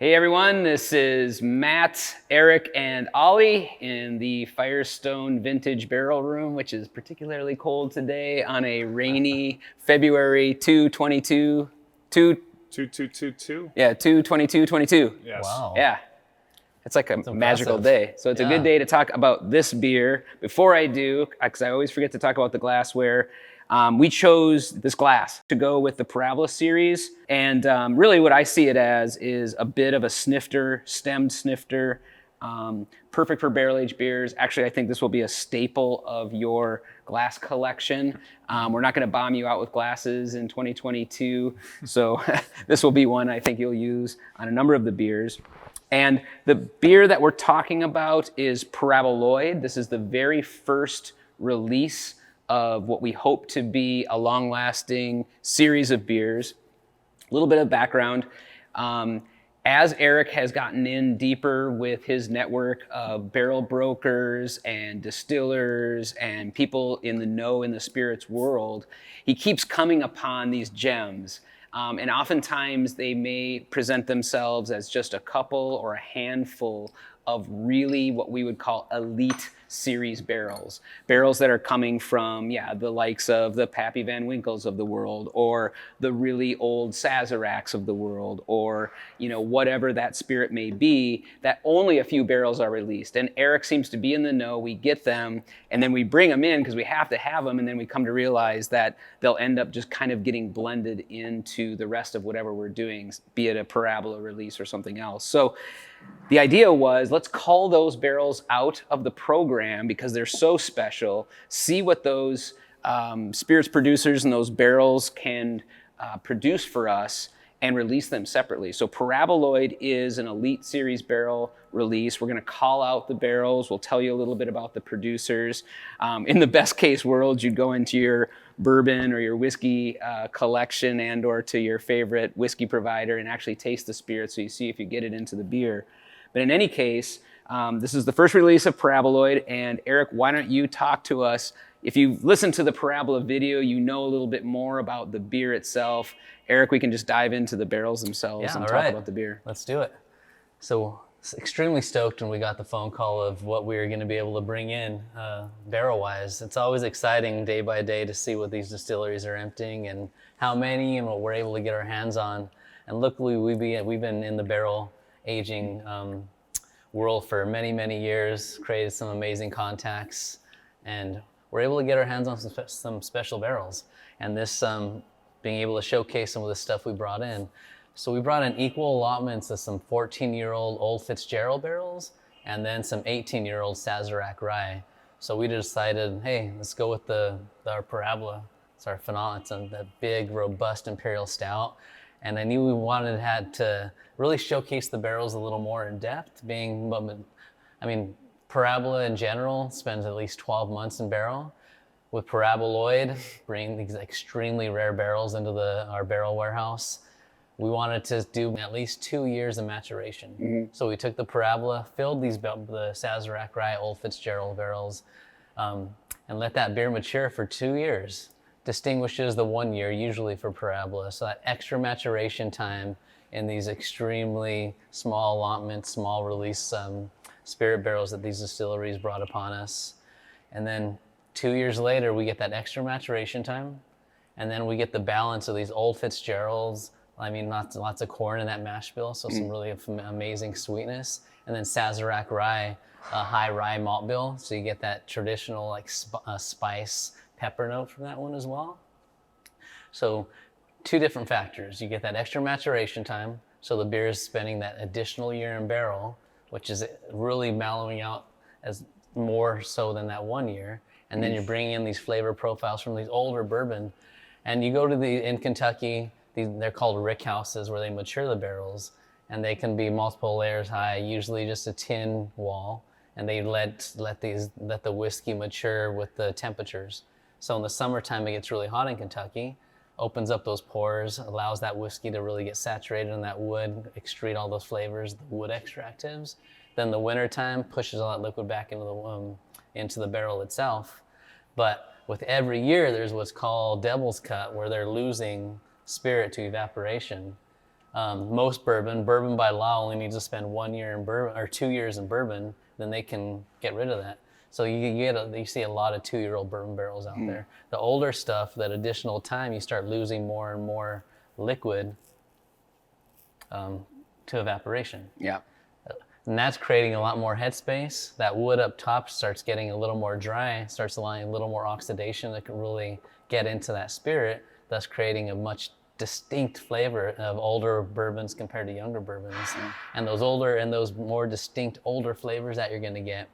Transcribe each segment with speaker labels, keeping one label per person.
Speaker 1: Hey everyone, this is Matt, Eric, and Ollie in the Firestone Vintage Barrel Room, which is particularly cold today on a rainy February 2/22.
Speaker 2: 2222?
Speaker 1: Yeah, 2/22/22.
Speaker 2: Yes.
Speaker 3: Wow.
Speaker 1: Yeah, it's like a
Speaker 3: That's
Speaker 1: magical
Speaker 3: impressive.
Speaker 1: day. So it's a good
Speaker 3: Yeah.
Speaker 1: day to talk about this beer. Before I do, because I always forget to talk about the glassware, we chose this glass to go with the Parabola series. And really what I see it as is a bit of a snifter, stemmed snifter, perfect for barrel-aged beers. Actually, I think this will be a staple of your glass collection. We're not going to bomb you out with glasses in 2022. So this will be one I think you'll use on a number of the beers. And the beer that we're talking about is Paraboloid. This is the very first release of what we hope to be a long-lasting series of beers. A little bit of background. As Eric has gotten in deeper with his network of barrel brokers and distillers and people in the know in the spirits world, he keeps coming upon these gems. And oftentimes they may present themselves as just a couple or a handful of really what we would call elite series barrels. Barrels that are coming from, the likes of the Pappy Van Winkles of the world, or the really old Sazeracs of the world, or whatever that spirit may be, that only a few barrels are released. And Eric seems to be in the know. We get them, and then we bring them in because we have to have them, and then we come to realize that they'll end up just kind of getting blended into the rest of whatever we're doing, be it a Parabola release or something else. So the idea was, let's call those barrels out of the program because they're so special, see what those spirits producers and those barrels can produce for us, and release them separately. So Paraboloid is an elite series barrel release. We're gonna call out the barrels. We'll tell you a little bit about the producers. In the best case world, you'd go into your bourbon or your whiskey collection and or to your favorite whiskey provider and actually taste the spirit so you see if you get it into the beer. But in any case, this is the first release of Paraboloid, and Eric, why don't you talk to us? If you've listened to the Parabola video, you know a little bit more about the beer itself. Eric, we can just dive into the barrels themselves and talk about the beer.
Speaker 3: Let's do it. So extremely stoked when we got the phone call of what we were going to be able to bring in barrel-wise. It's always exciting day by day to see what these distilleries are emptying and how many and what we're able to get our hands on. And luckily, we've been in the barrel aging world for many, many years, created some amazing contacts, and we're able to get our hands on some special barrels. And this being able to showcase some of the stuff we brought in. So we brought in equal allotments of some 14-year-old Old Fitzgerald barrels and then some 18-year-old Sazerac Rye. So we decided, hey, let's go with our Parabola. It's our phenomenal, it's that big, robust Imperial Stout. And I knew we had to really showcase the barrels a little more in depth, Parabola in general spends at least 12 months in barrel. With Paraboloid, bringing these extremely rare barrels into our barrel warehouse, we wanted to do at least 2 years of maturation. Mm-hmm. So we took the Parabola, filled the Sazerac Rye Old Fitzgerald barrels, and let that beer mature for 2 years. Distinguishes the 1 year usually for Parabola. So that extra maturation time in these extremely small allotments, small release spirit barrels that these distilleries brought upon us. And then 2 years later, we get that extra maturation time, and then we get the balance of these Old Fitzgeralds. Lots of corn in that mash bill, so some really amazing sweetness. And then Sazerac Rye, a high rye malt bill, so you get that traditional spice pepper note from that one as well. So 2 different factors. You get that extra maturation time, so the beer is spending that additional year in barrel, which is really mellowing out as more so than that 1 year. And then you're bringing in these flavor profiles from these older bourbon. And you go to in Kentucky, they're called rick houses where they mature the barrels, and they can be multiple layers high, usually just a tin wall, and they let the whiskey mature with the temperatures. So in the summertime, it gets really hot in Kentucky, opens up those pores, allows that whiskey to really get saturated in that wood, extrude all those flavors, the wood extractives. Then the wintertime pushes all that liquid back into the barrel itself. But with every year, there's what's called devil's cut, where they're losing spirit to evaporation. Most bourbon by law only needs to spend 1 year in bourbon or 2 years in bourbon, then they can get rid of that. So you see a lot of 2-year-old bourbon barrels out there. The older stuff, that additional time, you start losing more and more liquid to evaporation.
Speaker 1: Yeah.
Speaker 3: And that's creating a lot more headspace. That wood up top starts getting a little more dry, starts allowing a little more oxidation that can really get into that spirit, thus creating a much distinct flavor of older bourbons compared to younger bourbons. And those more distinct older flavors that you're gonna get,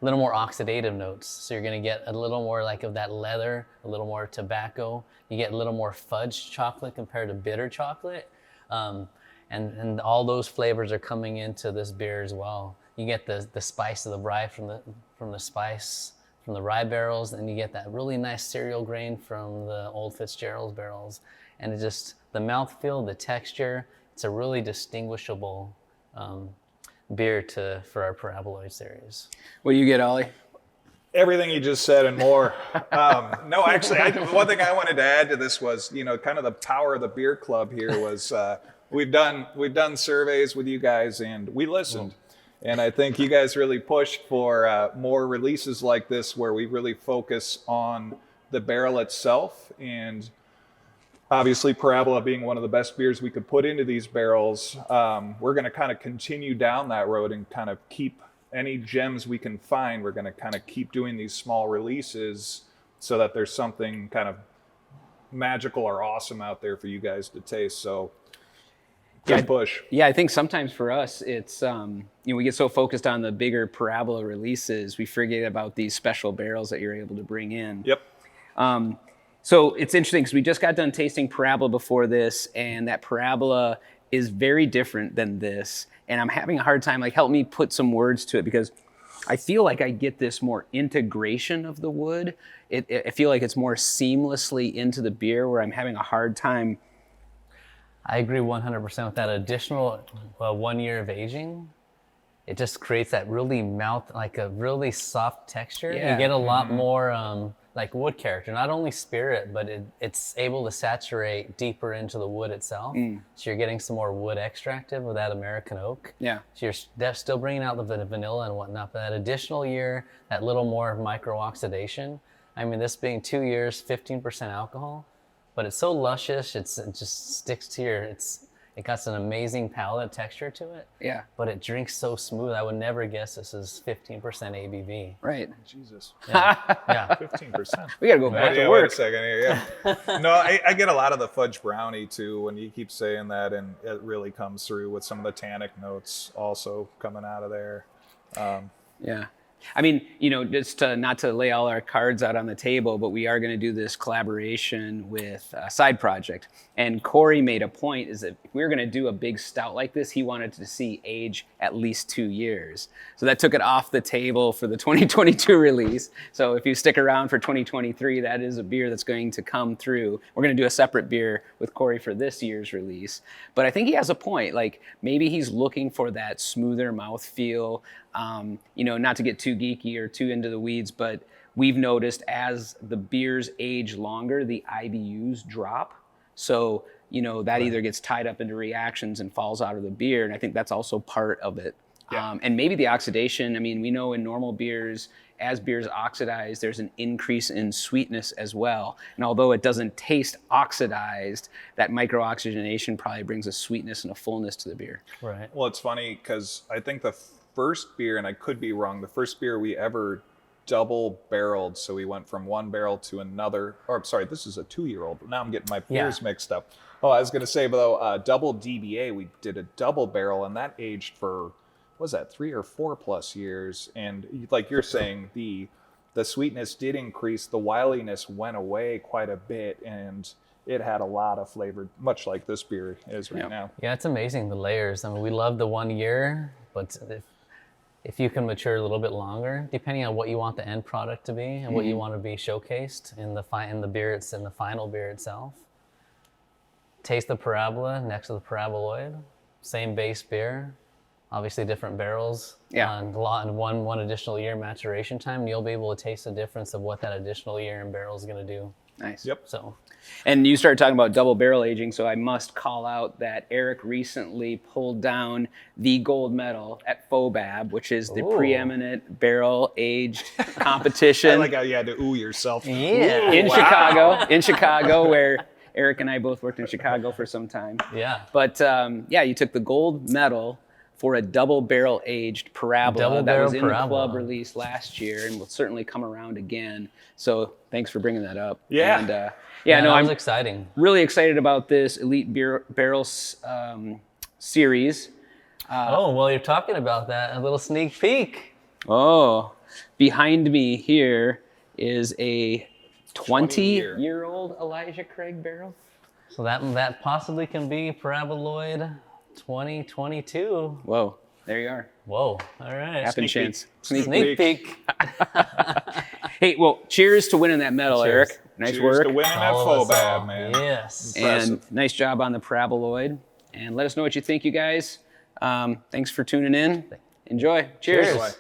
Speaker 3: a little more oxidative notes. So you're gonna get a little more like of that leather, a little more tobacco. You get a little more fudge chocolate compared to bitter chocolate. And all those flavors are coming into this beer as well. You get the spice of the rye from the rye barrels, and you get that really nice cereal grain from the Old Fitzgerald barrels. And it just, the mouthfeel, the texture, it's a really distinguishable beer for our Paraboloid series.
Speaker 1: What do you get, Ollie?
Speaker 2: Everything you just said and more. No, actually, one thing I wanted to add to this was, kind of the power of the beer club here was we've done surveys with you guys and we listened. And I think you guys really pushed for more releases like this where we really focus on the barrel itself. And obviously, Parabola being one of the best beers we could put into these barrels, we're going to kind of continue down that road and kind of keep any gems we can find. We're going to kind of keep doing these small releases so that there's something kind of magical or awesome out there for you guys to taste. So good push.
Speaker 1: Yeah, I think sometimes for us, it's, we get so focused on the bigger Parabola releases, we forget about these special barrels that you're able to bring in.
Speaker 2: Yep.
Speaker 1: So it's interesting because we just got done tasting Parabola before this, and that Parabola is very different than this. And I'm having a hard time, help me put some words to it, because I feel like I get this more integration of the wood. I feel like it's more seamlessly into the beer, where I'm having a hard time.
Speaker 3: I agree 100% with that. Additional 1 year of aging, it just creates that really a really soft texture.
Speaker 1: Yeah.
Speaker 3: You get a lot more wood character, not only spirit, but it's able to saturate deeper into the wood itself. So you're getting some more wood extractive with that American oak.
Speaker 1: Yeah.
Speaker 3: So you're still bringing out the vanilla and whatnot, but that additional year, that little more micro oxidation. I mean, this being 2 years, 15% alcohol, but it's so luscious. It just sticks to it got an amazing palate texture to it.
Speaker 1: Yeah.
Speaker 3: But it drinks so smooth. I would never guess this is 15% ABV.
Speaker 1: Right.
Speaker 2: Jesus.
Speaker 3: Yeah.
Speaker 2: 15%.
Speaker 1: We got to go back to
Speaker 2: Wait
Speaker 1: work.
Speaker 2: a second here. Yeah. No, I get a lot of the fudge brownie too when you keep saying that, and it really comes through with some of the tannic notes also coming out of there.
Speaker 1: Yeah. I mean, just not to lay all our cards out on the table, but we are going to do this collaboration with a side project. And Corey made a point is that if we were going to do a big stout like this, he wanted to see age at least 2 years. So that took it off the table for the 2022 release. So if you stick around for 2023, that is a beer that's going to come through. We're going to do a separate beer with Corey for this year's release. But I think he has a point. Maybe he's looking for that smoother mouthfeel. Not to get too geeky or too into the weeds, but we've noticed as the beers age longer, the IBUs drop. So, that either gets tied up into reactions and falls out of the beer. And I think that's also part of it.
Speaker 2: Yeah.
Speaker 1: And maybe the oxidation, we know in normal beers, as beers oxidize, there's an increase in sweetness as well. And although it doesn't taste oxidized, that micro-oxygenation probably brings a sweetness and a fullness to the beer.
Speaker 3: Right.
Speaker 2: Well, it's funny because I think the first beer, and I could be wrong, the first beer we ever double barreled, so we went from one barrel to another, or I'm sorry, this is a 2-year-old. Now I'm getting my beers mixed up. Oh, I was going to say, though, double DBA, we did a double barrel, and that aged for, what was that, 3 or 4 plus years? And like you're saying, the sweetness did increase, the wiliness went away quite a bit, and it had a lot of flavor, much like this beer is right now.
Speaker 3: Yeah, it's amazing, the layers. We love the 1 year, but if you can mature a little bit longer, depending on what you want the end product to be and what you want to be showcased in the beer, it's in the final beer itself. Taste the Parabola next to the Paraboloid, same base beer, obviously different barrels.
Speaker 1: Yeah.
Speaker 3: And one additional year maturation time, you'll be able to taste the difference of what that additional year in barrel is going to do.
Speaker 1: Nice.
Speaker 2: Yep.
Speaker 3: So
Speaker 1: And you started talking about double barrel aging, so I must call out that Eric recently pulled down the gold medal at FOBAB, which is the
Speaker 3: Ooh.
Speaker 1: preeminent barrel aged competition.
Speaker 2: I like how you had to ooh yourself.
Speaker 3: Yeah.
Speaker 1: in Chicago, where Eric and I both worked in Chicago for some time.
Speaker 3: yeah.
Speaker 1: But yeah, you took the gold medal for a double barrel aged Parabola that was in the club release last year and will certainly come around again. So thanks for bringing that up.
Speaker 2: Yeah.
Speaker 1: And,
Speaker 3: Yeah,
Speaker 1: no,
Speaker 3: that
Speaker 1: I'm
Speaker 3: was exciting.
Speaker 1: really excited about this Elite Barrels series.
Speaker 3: Oh, well, you're talking about that. A little sneak peek.
Speaker 1: Oh, behind me here is a 20-year-old Elijah Craig barrel.
Speaker 3: So that possibly can be Paraboloid 2022.
Speaker 1: Whoa, there you are.
Speaker 3: Whoa. All right.
Speaker 1: Happen chance.
Speaker 3: Sneak peek.
Speaker 1: Hey, well, cheers to winning that medal,
Speaker 3: Cheers.
Speaker 1: Eric. Nice
Speaker 2: Cheers
Speaker 1: work.
Speaker 2: to winning at
Speaker 3: All of us all.
Speaker 2: FOBAB, man.
Speaker 3: Yes.
Speaker 1: And nice job on the Paraboloid. And let us know what you think, you guys. Thanks for tuning in. Enjoy. Cheers.
Speaker 3: Cheers.